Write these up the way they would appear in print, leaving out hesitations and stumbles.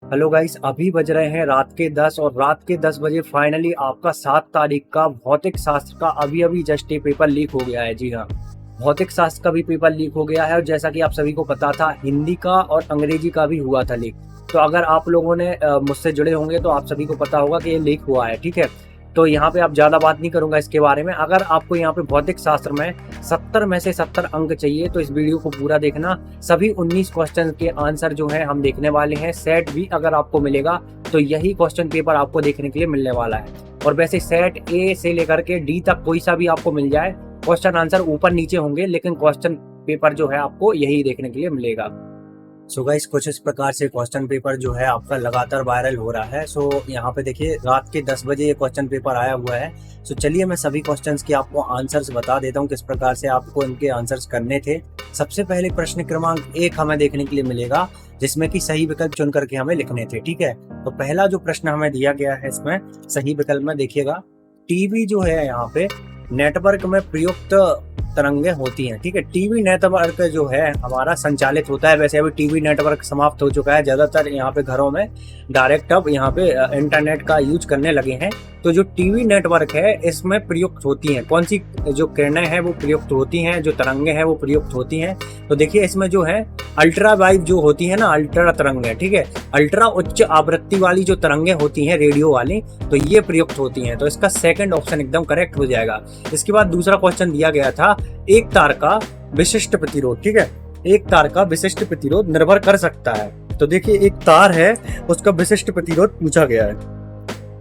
Hello guys, अभी बज रहे हैं रात के 10 और रात के 10 बजे फाइनली आपका 7 तारीख का भौतिक शास्त्र का अभी जस्ट ये पेपर लीक हो गया है। जी हाँ, भौतिक शास्त्र का भी पेपर लीक हो गया है और जैसा कि आप सभी को पता था, हिंदी का और अंग्रेजी का भी हुआ था लीक। तो अगर आप लोगों ने मुझसे जुड़े होंगे तो आप सभी को पता होगा कि ये लीक हुआ है, ठीक है। तो यहाँ पे आप ज़्यादा बात नहीं करूँगा इसके बारे में। अगर आपको यहाँ पे भौतिक शास्त्र में 70 में से 70 अंक चाहिए तो इस वीडियो को पूरा देखना। सभी 19 क्वेश्चन के आंसर जो है हम देखने वाले हैं। सेट भी अगर आपको मिलेगा तो यही क्वेश्चन पेपर आपको देखने के लिए मिलने वाला है। और वैसे सेट ए से लेकर के डी तक कोई सा भी आपको मिल जाए, क्वेश्चन आंसर ऊपर नीचे होंगे, लेकिन क्वेश्चन पेपर जो है आपको यही देखने के लिए मिलेगा। सो गाइस, कुछ इस प्रकार से क्वेश्चन पेपर जो है आपका लगातार वायरल हो रहा है। सो यहाँ पे देखिए, रात के 10 बजे ये क्वेश्चन पेपर आया हुआ है। सो चलिए मैं सभी क्वेश्चंस के आपको आंसर्स बता देता हूँ, किस प्रकार से आपको इनके आंसर्स करने थे। सबसे पहले प्रश्न क्रमांक 1 हमें देखने के लिए मिलेगा, जिसमें कि सही विकल्प चुन करके हमें लिखने थे, ठीक है। तो पहला जो प्रश्न हमें दिया गया है, इसमें सही विकल्प में देखिएगा, टीवी जो है यहाँ पे नेटवर्क में प्रयुक्त तरंगे होती हैं, ठीक है। टीवी नेटवर्क जो है हमारा संचालित होता है। वैसे अभी टीवी नेटवर्क समाप्त हो चुका है, ज्यादातर यहाँ पे घरों में डायरेक्ट अब यहाँ पे इंटरनेट का यूज करने लगे हैं। तो जो टीवी नेटवर्क है इसमें प्रयुक्त होती हैं कौन सी जो किरणें हैं वो प्रयुक्त होती हैं, जो तरंगे हैं वो प्रयुक्त होती हैं। तो देखिए इसमें जो है अल्ट्रा वाइव जो होती है ना, अल्ट्रा तरंगे, ठीक है, अल्ट्रा उच्च आवृत्ति वाली जो तरंगे होती हैं रेडियो वाली, तो ये प्रयुक्त होती हैं। तो इसका सेकंड ऑप्शन एकदम करेक्ट हो जाएगा। इसके बाद दूसरा क्वेश्चन दिया गया था, एक तार का विशिष्ट प्रतिरोध, ठीक है, एक तार का विशिष्ट प्रतिरोध निर्भर कर सकता है। तो देखिए एक तार है, उसका विशिष्ट प्रतिरोध पूछा गया है।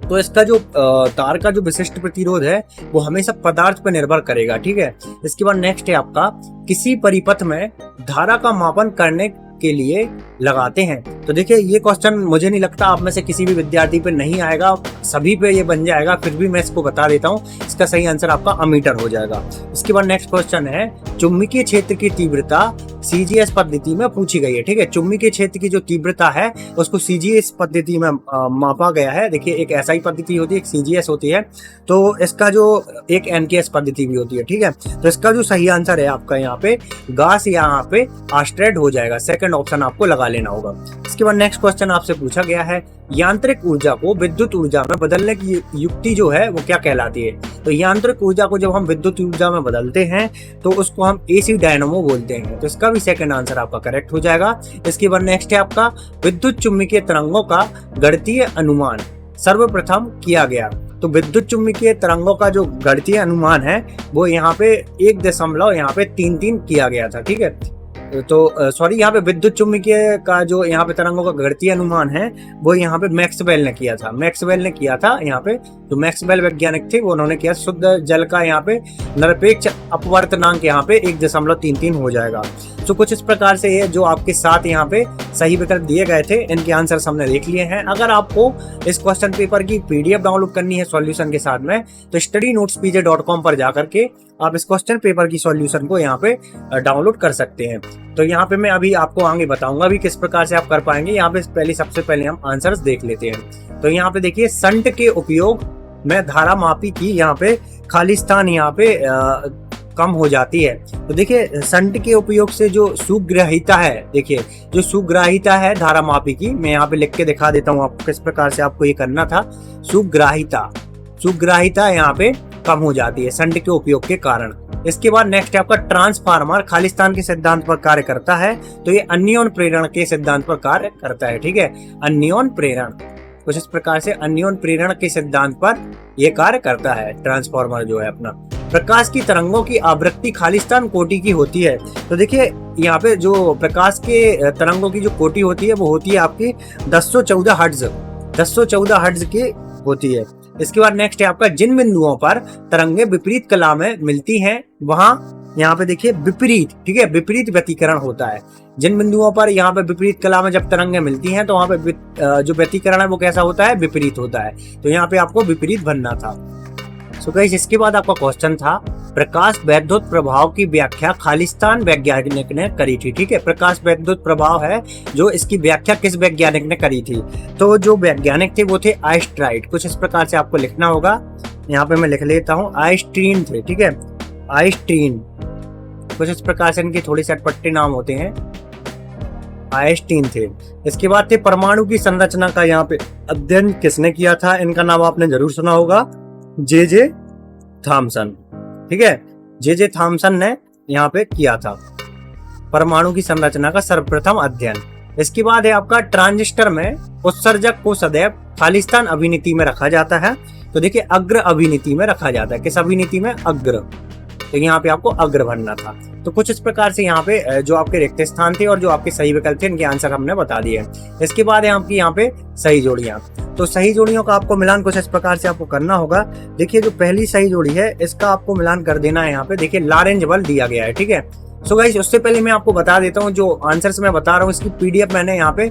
तो इसका जो तार का जो विशिष्ट प्रतिरोध है वो हमेशा पदार्थ पर निर्भर करेगा, ठीक है। इसके बाद नेक्स्ट है आपका, किसी परिपथ में धारा का मापन करने के लिए लगाते हैं। तो देखिए ये क्वेश्चन मुझे नहीं लगता आप में से किसी भी विद्यार्थी पे नहीं आएगा, सभी पे ये बन जाएगा, फिर भी मैं इसको बता देता हूँ। इसका सही आंसर आपका अमीटर हो जाएगा। इसके बाद नेक्स्ट क्वेश्चन है, चुंबकीय क्षेत्र की तीव्रता सीजीएस पद्धति में पूछी गई है, ठीक है। चुंबकीय क्षेत्र की जो तीव्रता है उसको सीजीएस पद्धति में मापा गया है। देखिए एक एसआई पद्धति होती है, एक सीजीएस होती है, तो इसका जो एक एनकेएस पद्धति भी होती है, ठीक है। तो इसका जो सही आंसर है आपका यहाँ पे गास, यहाँ पे आस्ट्रेड हो जाएगा। सेकंड ऑप्शन आपको लगा लेना होगा। इसके बाद नेक्स्ट क्वेश्चन आपसे पूछा गया है, यांत्रिक ऊर्जा को विद्युत ऊर्जा में बदलने की युक्ति जो है वो क्या कहलाती है। तो यांत्रिक ऊर्जा को जब हम विद्युत ऊर्जा में बदलते हैं तो उसको हम एसी डायनामो बोलते हैं। तो इसका भी सेकंड आंसर आपका करेक्ट हो जाएगा। इसके बाद नेक्स्ट है आपका, विद्युत चुम्बकीय तरंगों का गणितीय अनुमान सर्वप्रथम किया गया। तो विद्युत चुम्बकीय तरंगों का जो गणितीय अनुमान है वो यहाँ पे 1.33 किया गया था, ठीक है। तो सॉरी, यहाँ पे विद्युत चुम्बकीय का जो यहाँ पे तरंगों का गणितीय अनुमान है वो यहाँ पे मैक्सवेल ने किया था। मैक्सवेल ने किया था यहाँ पे, जो मैक्सवेल वैज्ञानिक थे वो उन्होंने किया। शुद्ध जल का यहाँ पे निरपेक्ष अपवर्तनांक यहाँ पे 1.33 हो जाएगा। तो कुछ इस प्रकार से ये जो आपके साथ यहाँ पे सही विकल्प दिए गए थे, इनके आंसर हमने देख लिए हैं। अगर आपको इस क्वेश्चन पेपर की पीडीएफ डाउनलोड करनी है सॉल्यूशन के साथ में, तो studynotespj.com पर जाकर के आप इस क्वेश्चन पेपर की सॉल्यूशन को यहाँ पे डाउनलोड कर सकते हैं। तो यहाँ पे मैं अभी आपको आगे बताऊंगा भी किस प्रकार से आप कर पाएंगे। यहाँ पे सबसे पहले हम आंसर्स देख लेते हैं। तो यहाँ पे देखिए, संट के उपयोग में धारा मापी की यहाँ पे खालिस्तान यहाँ पे कम हो जाती है। तो देखिए संट के उपयोग से जो सुग्राहिता है, देखिए जो सुग्राहिता है धारा मापी की, मैं यहाँ पे लिख के दिखा देता हूँ आपको किस प्रकार से आपको ये करना था। सुग्राहिता यहाँ पे कम हो जाती है संट के उपयोग के कारण। इसके बाद नेक्स्ट है आपका, ट्रांसफार्मर खालिस्तान के सिद्धांत पर कार्य करता है। तो ये अन्योन प्रेरण के सिद्धांत पर कार्य करता है, ठीक है। अन्योन प्रेरण, कुछ इस प्रकार से अन्योन प्रेरण के सिद्धांत पर यह कार्य करता है ट्रांसफार्मर जो है अपना। प्रकाश की तरंगों की आवृत्ति खालिस्तान कोटि की होती है। तो देखिए यहाँ पे जो प्रकाश के तरंगों की जो कोटि होती है वो होती है आपकी 1014 हर्ट्ज की होती है। इसके बाद नेक्स्ट है आपका, जिन बिंदुओं पर तरंगे विपरीत कला में मिलती हैं वहां यहाँ पे देखिए विपरीत, ठीक है, विपरीत व्यतिकरण होता है। जिन बिंदुओं पर यहाँ पे विपरीत कला में जब तरंगे मिलती हैं तो वहां पे जो व्यतिकरण है वो कैसा होता है, विपरीत होता है। तो यहाँ पे आपको विपरीत बनना था। सो गाइस, इसके बाद आपका क्वेश्चन था, प्रकाश वैद्युत प्रभाव की व्याख्या खालिस्तान वैज्ञानिक ने करी थी, ठीक है। प्रकाश वैद्युत प्रभाव है जो इसकी व्याख्या किस वैज्ञानिक ने करी थी। तो जो वैज्ञानिक थे वो थे आइंस्टाइन। कुछ इस प्रकार से आपको लिखना होगा, यहाँ पे मैं लिख लेता हूँ, आइंस्टाइन थे, ठीक है, आइंस्टाइन। कुछ इस प्रकार से इनके थोड़े से अटपटे नाम होते हैं, आइंस्टीन थे। इसके बाद थे परमाणु की संरचना का यहाँ पे अध्ययन किसने किया था, इनका नाम आपने जरूर सुना होगा, जे थॉमसन। ठीक है, जे थॉमसन ने यहाँ पे किया था परमाणु की संरचना का सर्वप्रथम अध्ययन। इसके बाद है आपका ट्रांजिस्टर में उत्सर्जक को सदैव खालिस्तान अभिनीति में रखा जाता है। तो देखिए अग्र अभिनीति में रखा जाता है, किस अभिनीति में, अग्र। तो यहाँ पे आपको अग्र भरना था। तो कुछ इस प्रकार से यहाँ पे जो आपके रिक्त स्थान थे और जो आपके सही विकल्प थे, इनके आंसर हमने बता दिए। इसके बाद है आपकी यहाँ पे सही जोड़ियां। तो सही जोड़ियों का आपको मिलान कुछ इस प्रकार से आपको करना होगा। देखिए जो पहली सही जोड़ी है इसका आपको मिलान कर देना है। यहाँ पे देखिए लॉरेंज बल दिया गया है। ठीक है, सो गाइस उससे पहले मैं आपको बता देता हूँ, जो आंसर्स मैं बता रहा हूँ इसकी पीडीएफ मैंने यहाँ पे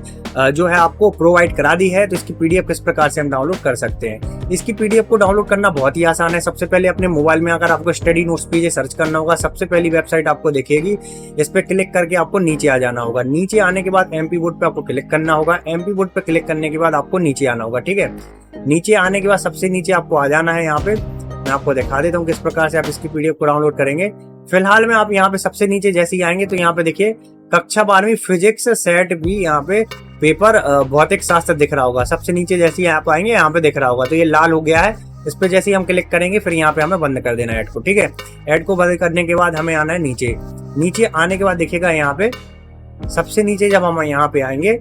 जो है आपको प्रोवाइड करा दी है। तो इसकी पीडीएफ किस प्रकार से हम डाउनलोड कर सकते हैं। इसकी पीडीएफ को डाउनलोड करना बहुत ही आसान है। सबसे पहले अपने मोबाइल में अगर आपको स्टडी नोट्स पेज सर्च करना होगा, सबसे पहली वेबसाइट आपको दिखेगी, इस पे क्लिक करके आपको नीचे आ जाना होगा। नीचे आने के बाद एमपी बोर्ड पे आपको क्लिक करना होगा। एमपी बोर्ड पे क्लिक करने के बाद आपको नीचे आना होगा। ठीक है, नीचे आने के बाद सबसे नीचे आपको आ जाना है। यहाँ पे मैं आपको दिखा देता हूँ किस प्रकार से आप इसकी पीडीएफ को डाउनलोड करेंगे। फिलहाल में आप यहाँ पे सबसे नीचे जैसे ही आएंगे तो यहाँ पे देखिए कक्षा 12वीं फिजिक्स सेट भी यहाँ पे पेपर भौतिक शास्त्र दिख रहा होगा। सबसे नीचे जैसे ही आप आएंगे यहाँ पे दिख रहा होगा। तो ये लाल हो गया है, इस पे जैसे ही हम क्लिक करेंगे फिर यहाँ पे हमें बंद कर देना है ऐड को। ठीक है, ऐड को बंद करने के बाद हमें आना है नीचे। नीचे आने के बाद देखिएगा यहाँ पे सबसे नीचे जब हम यहाँ पे आएंगे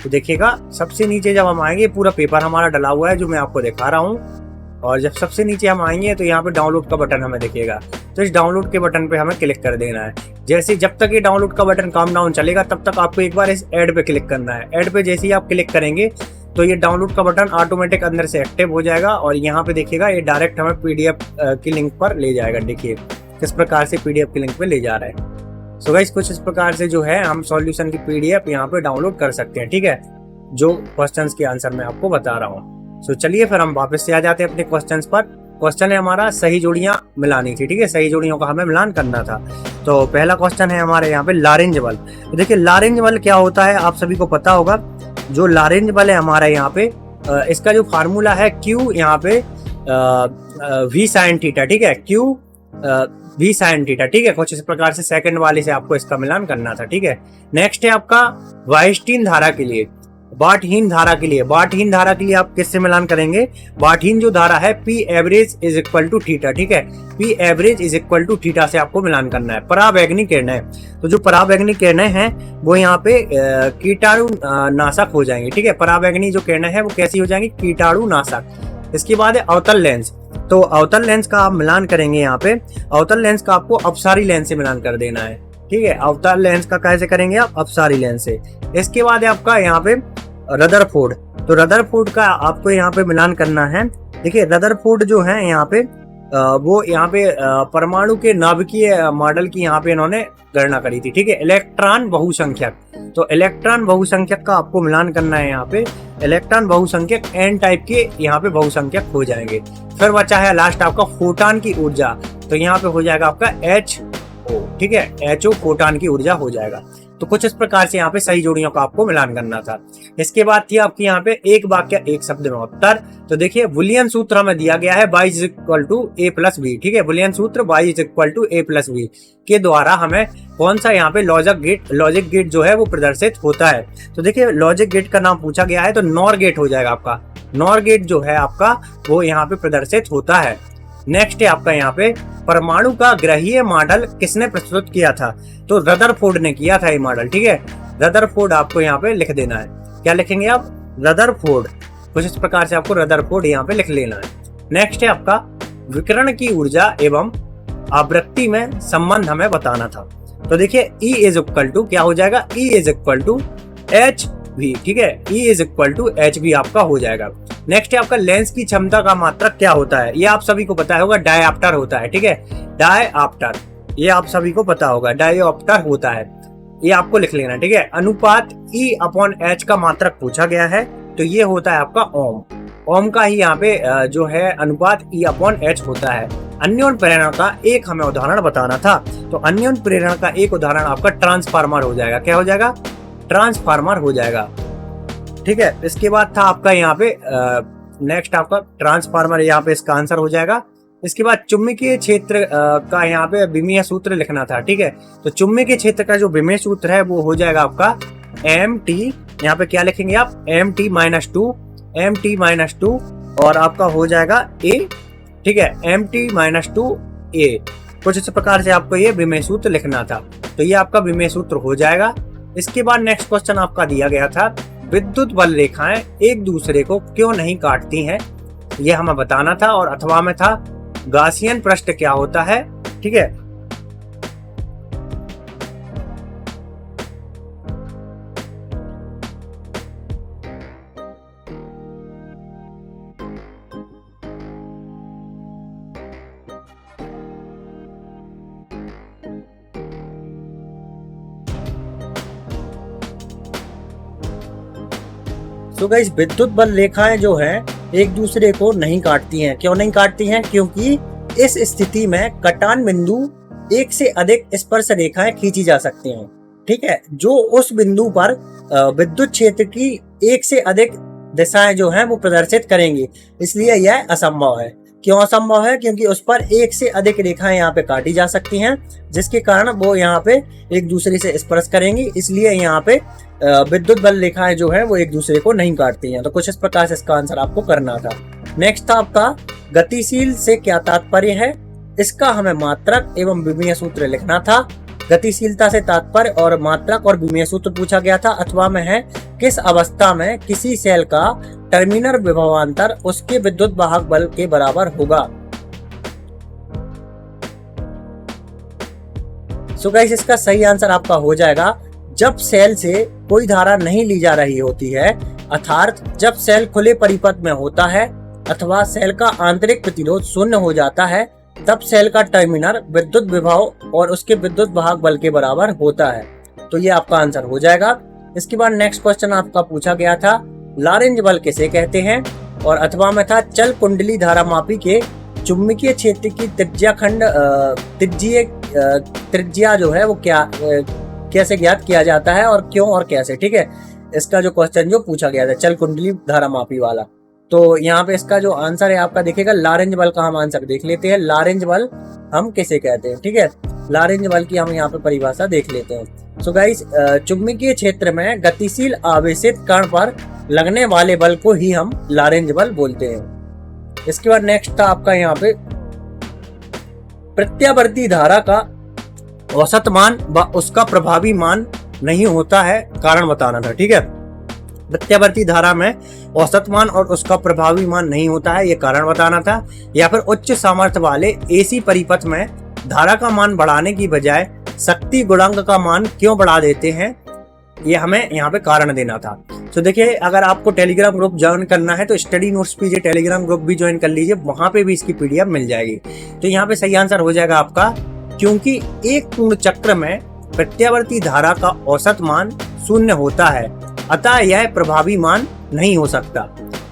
तो देखिएगा सबसे नीचे जब हम आएंगे पूरा पेपर हमारा डला हुआ है जो मैं आपको दिखा रहा हूँ। और जब सबसे नीचे हम आएंगे तो यहाँ पे डाउनलोड का बटन हमें दिखेगा। तो इस डाउनलोड के बटन पे हमें क्लिक कर देना है। जैसे जब तक ये डाउनलोड का बटन काम डाउन चलेगा तब तक आपको एक बार इस ऐड पे क्लिक करना है। ऐड पे जैसे ही आप क्लिक करेंगे तो ये डाउनलोड का बटन ऑटोमेटिक अंदर से एक्टिव हो जाएगा और यहाँ पे देखिएगा ये डायरेक्ट हमें पीडीएफ की लिंक पर ले जाएगा। देखिए किस प्रकार से पीडीएफ की लिंक पे ले जा रहा है। सो गाइस कुछ इस प्रकार से जो है हम सॉल्यूशन की पीडीएफ यहाँ पे डाउनलोड कर सकते हैं। ठीक है, जो क्वेश्चंस के आंसर मैं आपको बता रहा हूँ। सो चलिए फिर हम वापस से आ जाते हैं अपने क्वेश्चंस पर। क्वेश्चन है हमारा सही जोड़ियां मिलानी थी। ठीक है, सही जोड़ियों का हमें मिलान करना था। तो पहला क्वेश्चन है हमारे यहाँ पे लॉरेंज बल। तो देखिए लॉरेंज बल क्या होता है आप सभी को पता होगा। जो लॉरेंज बल है हमारा यहाँ पे इसका जो फार्मूला है Q यहाँ पे V sin थीटा। ठीक है, Q V sin थीटा। ठीक है, कुछ इस प्रकार से सेकंड वाले से आपको इसका मिलान करना था। ठीक है, नेक्स्ट है आपका वाइस्टीन धारा के लिए, बाटहीन धारा के लिए। बाटहीन धारा के लिए आप किससे मिलान करेंगे, बाटहीन जो धारा है P average is equal to theta. ठीक है, P average is equal to theta से आपको मिलान करना है। पराबैंगनी किरणें, तो जो पराबैंगनी किरणें हैं वो यहाँ पे कीटाणु नाशक हो जाएंगी। ठीक है, पराबैंगनी जो किरणें हैं वो कैसी हो जाएंगी, कीटाणु नाशक। इसके बाद है अवतल लेंस। तो अवतल लेंस का आप मिलान करेंगे यहाँ पे, अवतल लेंस का आपको अपसारी लेंस से मिलान कर देना है। ठीक है, अवतल लेंस का कैसे करेंगे आप, अपसारी लेंस से। इसके बाद है आपका यहाँ पे रदरफोर्ड। तो रदरफोर्ड का आपको यहाँ पे मिलान करना है। देखिए रदरफोर्ड जो है यहाँ पे वो यहाँ पे परमाणु के नाभिकीय मॉडल की यहाँ पे इन्होंने गणना करी थी। ठीक है, इलेक्ट्रॉन बहुसंख्यक। तो इलेक्ट्रॉन बहुसंख्यक का आपको मिलान करना है यहाँ पे। इलेक्ट्रॉन बहुसंख्यक एन टाइप के यहाँ पे बहुसंख्यक हो जाएंगे। फिर बचा है लास्ट आपका फोटॉन की ऊर्जा। तो यहाँ पे हो जाएगा आपका HO। ठीक है, HO फोटॉन की ऊर्जा हो जाएगा। तो कुछ इस प्रकार से यहाँ पे सही जोड़ियों का आपको मिलान करना था। इसके बाद थी आपकी यहाँ पे एक वाक्य एक शब्द में उत्तर। तो देखिए बुलियन सूत्र हमें दिया गया है y is equal to a plus B. ठीक है, बुलियन सूत्र y is equal to a plus B के द्वारा हमें कौन सा यहाँ पे लॉजिक गेट जो है वो प्रदर्शित होता है। तो देखिए लॉजिक गेट का नाम पूछा गया है तो नॉर गेट हो जाएगा आपका। नॉर गेट जो है आपका वो यहाँ पे प्रदर्शित होता है। नेक्स्ट है आपका यहाँ पे परमाणु का ग्रहीय मॉडल किसने प्रस्तुत किया था। तो रदरफोर्ड ने किया था ये मॉडल। ठीक है, रदरफोर्ड आपको यहाँ पे लिख देना है। क्या लिखेंगे आप, रदरफोर्ड। कुछ इस प्रकार से आपको रदरफोर्ड यहाँ पे लिख लेना है। नेक्स्ट है आपका विकिरण की ऊर्जा एवं आवृत्ति में संबंध हमें बताना था। तो देखिए E इज इक्वल टू क्या हो जाएगा, E is equal to HV। ठीक है, E is equal to HV आपका हो जाएगा। नेक्स्ट है आपका लेंस की क्षमता का मात्रक क्या होता है। ये आप सभी को पता होगा, डायऑप्टर होता है। ठीक है, डायऑप्टर, ये आप सभी को पता होगा, डायऑप्टर होता है। ये आपको लिख लेना। ठीक है, अनुपात E अपॉन H का मात्रक पूछा गया है तो ये होता है आपका ओम। ओम का ही यहाँ पे जो है अनुपात E अपॉन H होता है। अन्योन प्रेरण का एक हमें उदाहरण बताना था। तो अन्योन प्रेरण का एक उदाहरण आपका ट्रांसफार्मर हो जाएगा। क्या हो जाएगा, ट्रांसफार्मर हो जाएगा। ठीक है, इसके बाद था आपका यहाँ पे नेक्स्ट आपका ट्रांसफार्मर, यहाँ पे इसका आंसर हो जाएगा। इसके बाद चुंबकीय क्षेत्र का यहाँ पे विमीय सूत्र लिखना था। ठीक है, तो चुंबकीय क्षेत्र का जो विमीय सूत्र है वो हो जाएगा आपका एम टी, यहाँ पे क्या लिखेंगे आप, एम टी माइनस टू और आपका हो जाएगा ए, ठीक है, एम टी माइनस टू ए। कुछ इस प्रकार से आपको ये विमेय सूत्र लिखना था, तो ये आपका विमेय सूत्र हो जाएगा। इसके बाद नेक्स्ट क्वेश्चन आपका दिया गया था, विद्युत बल रेखाएं एक दूसरे को क्यों नहीं काटती हैं, ये हमें बताना था। और अथवा में था गासियन पृष्ठ क्या होता है, ठीक है। तो गाइस विद्युत बल रेखाएं जो हैं एक दूसरे को नहीं काटती हैं। क्यों नहीं काटती हैं? क्योंकि इस स्थिति में कटान बिंदु एक से अधिक स्पर्श रेखाएं खींची जा सकती हैं, ठीक है, जो उस बिंदु पर विद्युत क्षेत्र की एक से अधिक दिशाएं जो हैं वो प्रदर्शित करेंगी, इसलिए यह असंभव है। क्यों असंभव है? क्योंकि उस पर एक से अधिक रेखाएं यहाँ पे काटी जा सकती हैं, जिसके कारण वो यहाँ पे एक दूसरे से स्पर्श करेंगी, इसलिए यहाँ पे विद्युत बल रेखाएं जो है वो एक दूसरे को नहीं काटती हैं। तो कुछ इस प्रकार से इसका आंसर आपको करना था। नेक्स्ट था आपका गतिशील से क्या तात्पर्य है, इसका हमें मात्रक एवं विमीय सूत्र लिखना था। गतिशीलता से तात्पर्य और मात्रक और विमीय सूत्र पूछा गया था। अथवा में है किस अवस्था में किसी सेल का टर्मिनल विभवांतर उसके विद्युत वाहक बल के बराबर होगा। सो गाइस इसका सही आंसर आपका हो जाएगा जब सेल से कोई धारा नहीं ली जा रही होती है, अर्थात जब सेल खुले परिपथ में होता है अथवा सेल का आंतरिक प्रतिरोध शून्य हो जाता है, तब सेल का टर्मिनल विद्युत विभव और उसके विद्युत वाहक बल के बराबर होता है। तो ये आपका आंसर हो जाएगा। इसके बाद नेक्स्ट क्वेश्चन आपका पूछा गया था, लॉरेंज बल किसे कहते हैं, और अथवा में था चल कुंडली धारामापी के चुंबकीय क्षेत्र की त्रिज्या जो है वो क्या कैसे ज्ञात किया जाता है और क्यों और कैसे, ठीक है। इसका जो क्वेश्चन जो पूछा गया था चल कुंडली धारामापी वाला, तो यहाँ पे इसका जो आंसर है आपका देखिएगा लॉरेंज बल का हम आंसर देख लेते हैं। लॉरेंज बल हम किसे कहते हैं, ठीक है, लॉरेंज बल की हम यहाँ पे परिभाषा देख लेते हैं। सो गाइस चुंबकीय क्षेत्र में गतिशील आवेशित कण पर लगने वाले बल को ही हम लॉरेंज बल बोलते हैं। इसके बाद नेक्स्ट था आपका यहाँ पे प्रत्यावर्ती धारा का औसत मान व उसका प्रभावी मान नहीं होता है, कारण बताना था, ठीक है। प्रत्यावर्ती धारा में औसत मान और उसका प्रभावी मान नहीं होता है, ये कारण बताना था। या फिर उच्च सामर्थ्य वाले एसी परिपथ में धारा का मान बढ़ाने की बजाय शक्ति गुणांक का मान क्यों बढ़ा देते हैं, ये हमें यहाँ पे कारण देना था। तो देखिए अगर आपको टेलीग्राम ग्रुप ज्वाइन करना है तो स्टडी नोट्स पीजिए, टेलीग्राम ग्रुप भी ज्वाइन कर लीजिए, वहां पे भी इसकी पीडीएफ मिल जाएगी। तो यहाँ पे सही आंसर हो जाएगा आपका, क्योंकि एक पूर्ण चक्र में प्रत्यावर्ती धारा का औसत मान शून्य होता है, अतः यह प्रभावी मान नहीं हो सकता।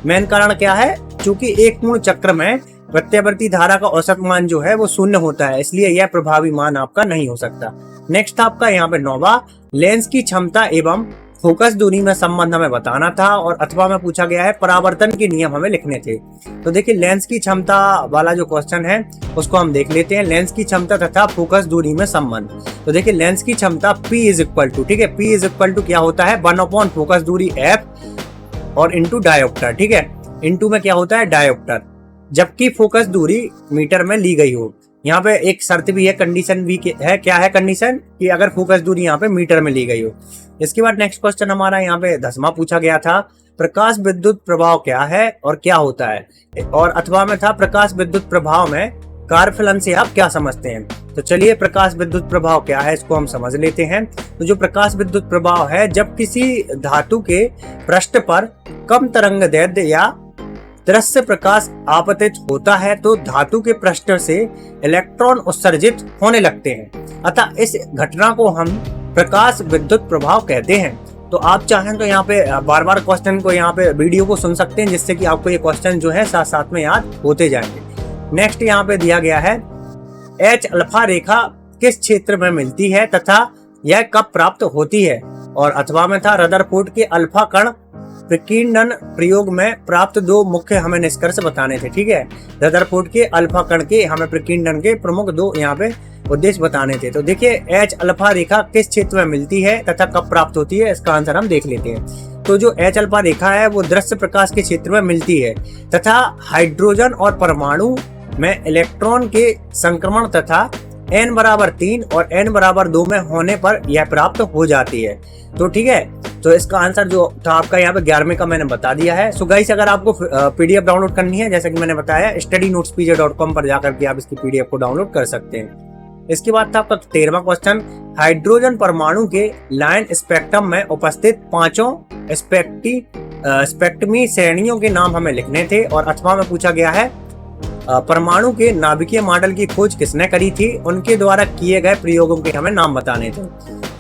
मेन कारण क्या है, क्योंकि एक पूर्ण चक्र में प्रत्यावर्ती धारा का औसत मान जो है वो शून्य होता है, इसलिए यह प्रभावी मान आपका नहीं हो सकता। नेक्स्ट आपका यहाँ पे 9वां, लेंस की क्षमता एवं फोकस दूरी में संबंध हमें बताना था, और अथवा में पूछा गया है परावर्तन के नियम हमें लिखने थे। तो देखिए लेंस की क्षमता वाला जो क्वेश्चन है उसको हम देख लेते हैं, लेंस की क्षमता तथा फोकस दूरी में संबंध। तो देखिए लेंस की क्षमता P इज इक्वल टू, ठीक है, P इज इक्वल टू क्या होता है 1/, फोकस दूरी F और इंटू डायोप्टर, ठीक है, इंटू में क्या होता है डायोप्टर, जबकि फोकस दूरी मीटर में ली गई हो। यहाँ पे एक शर्त भी है, कंडीशन भी है, क्या है कंडीशन, कि अगर फोकस दूरी यहाँ पे मीटर में ली गई हो। इसके बाद नेक्स्ट क्वेश्चन हमारा यहाँ पे 10वां पूछा गया था, प्रकाश विद्युत प्रभाव क्या है और क्या होता है, और अथवा में था प्रकाश विद्युत प्रभाव में कार्यफलन से आप क्या समझते हैं। तो चलिए प्रकाश विद्युत प्रभाव क्या है इसको हम समझ लेते हैं। तो जो प्रकाश विद्युत प्रभाव है, जब किसी धातु के पृष्ठ पर कम तरंग दैर्ध्य या दृश्य प्रकाश आपतित होता है तो धातु के पृष्ठ से इलेक्ट्रॉन उत्सर्जित होने लगते हैं, अतः इस घटना को हम प्रकाश विद्युत प्रभाव कहते हैं। तो आप चाहें तो यहाँ पे बार बार क्वेश्चन को यहाँ पे वीडियो को सुन सकते हैं, जिससे कि आपको ये क्वेश्चन जो है साथ साथ में याद होते जाएंगे। नेक्स्ट यहाँ पे दिया गया है H अल्फा रेखा किस क्षेत्र में मिलती है तथा यह कब प्राप्त होती है, और अथवा में था रदरफोर्ड के अल्फा कण प्रकीर्णन प्रयोग में प्राप्त 2 मुख्य हमें निष्कर्ष बताने थे, ठीक है। रदरफोर्ड के अल्फा कण के हमें प्रकीर्णन के प्रमुख 2 यहाँ पे उद्देश्य बताने थे। तो देखिए एच अल्फा रेखा किस क्षेत्र में मिलती है तथा कब प्राप्त होती है, इसका आंसर हम देख लेते हैं। तो जो एच अल्फा रेखा है वो दृश्य प्रकाश के क्षेत्र में मिलती है तथा हाइड्रोजन और परमाणु में इलेक्ट्रॉन के संक्रमण तथा n बराबर 3 और n बराबर 2 में होने पर यह प्राप्त हो जाती है। तो ठीक है, तो इसका आंसर जो था आपका यहाँ पे 11वें का मैंने बता दिया है। सो गाइस अगर आपको पीडीएफ डाउनलोड करनी है, जैसा कि मैंने बताया, studynotespj.com पर जाकर के आप इसकी पीडीएफ को डाउनलोड कर सकते हैं। इसके बाद था आपका 13वां क्वेश्चन, हाइड्रोजन परमाणु के लाइन स्पेक्ट्रम में उपस्थित पांचों स्पेक्ट्रमी श्रेणियों के नाम हमें लिखने थे। और 8वां में पूछा गया है परमाणु के नाभिकीय मॉडल की खोज किसने करी थी, उनके द्वारा किए गए प्रयोगों के हमें नाम बताने थे।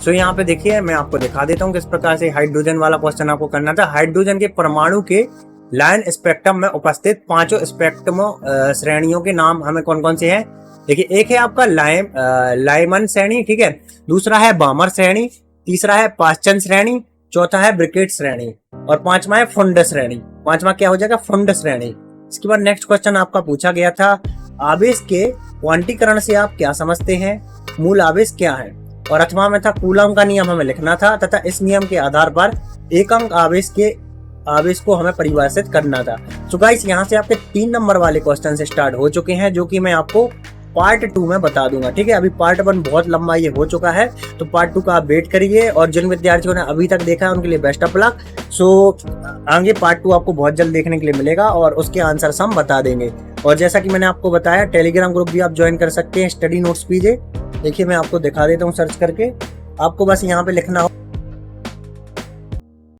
सो यहाँ पे देखिए मैं आपको दिखा देता हूँ किस प्रकार से हाइड्रोजन वाला क्वेश्चन आपको करना था। हाइड्रोजन के परमाणु के लाइन स्पेक्ट्रम में उपस्थित पांचों स्पेक्ट्रमो श्रेणियों के नाम हमें कौन कौन से हैं। देखिए एक है आपका लाइमन श्रेणी, ठीक है, दूसरा है बामर श्रेणी, तीसरा है पाश्चन श्रेणी, चौथा है ब्रिकेट श्रेणी और पांचवा है फुंड श्रेणी। पांचवा क्या हो जाएगा, फुंड श्रेणी। इसके बाद नेक्स्ट क्वेश्चन आपका पूछा गया था आवेश के क्वांटीकरण से आप क्या समझते हैं, मूल आवेश क्या है। और 8वां में था कूलम का नियम हमें लिखना था तथा इस नियम के आधार पर एकम आवेश को हमें परिभाषित करना था। सो गाइस यहाँ से आपके 3 नंबर वाले क्वेश्चन से स्टार्ट हो चुके हैं, जो कि मैं आपको पार्ट 2 में बता दूंगा। ठीक है, अभी पार्ट 1 बहुत लंबा ये हो चुका है, तो पार्ट 2 का आप वेट करिए। और जिन विद्यार्थियों ने अभी तक देखा है उनके लिए बेस्ट ऑफ लक। सो आगे पार्ट 2 आपको बहुत जल्द देखने के लिए मिलेगा और उसके आंसर हम बता देंगे। और जैसा कि मैंने आपको बताया टेलीग्राम ग्रुप भी आप ज्वाइन कर सकते हैं, स्टडी नोट्स पीजे। देखिए मैं आपको दिखा देता हूँ सर्च करके, आपको बस यहाँ पे लिखना हो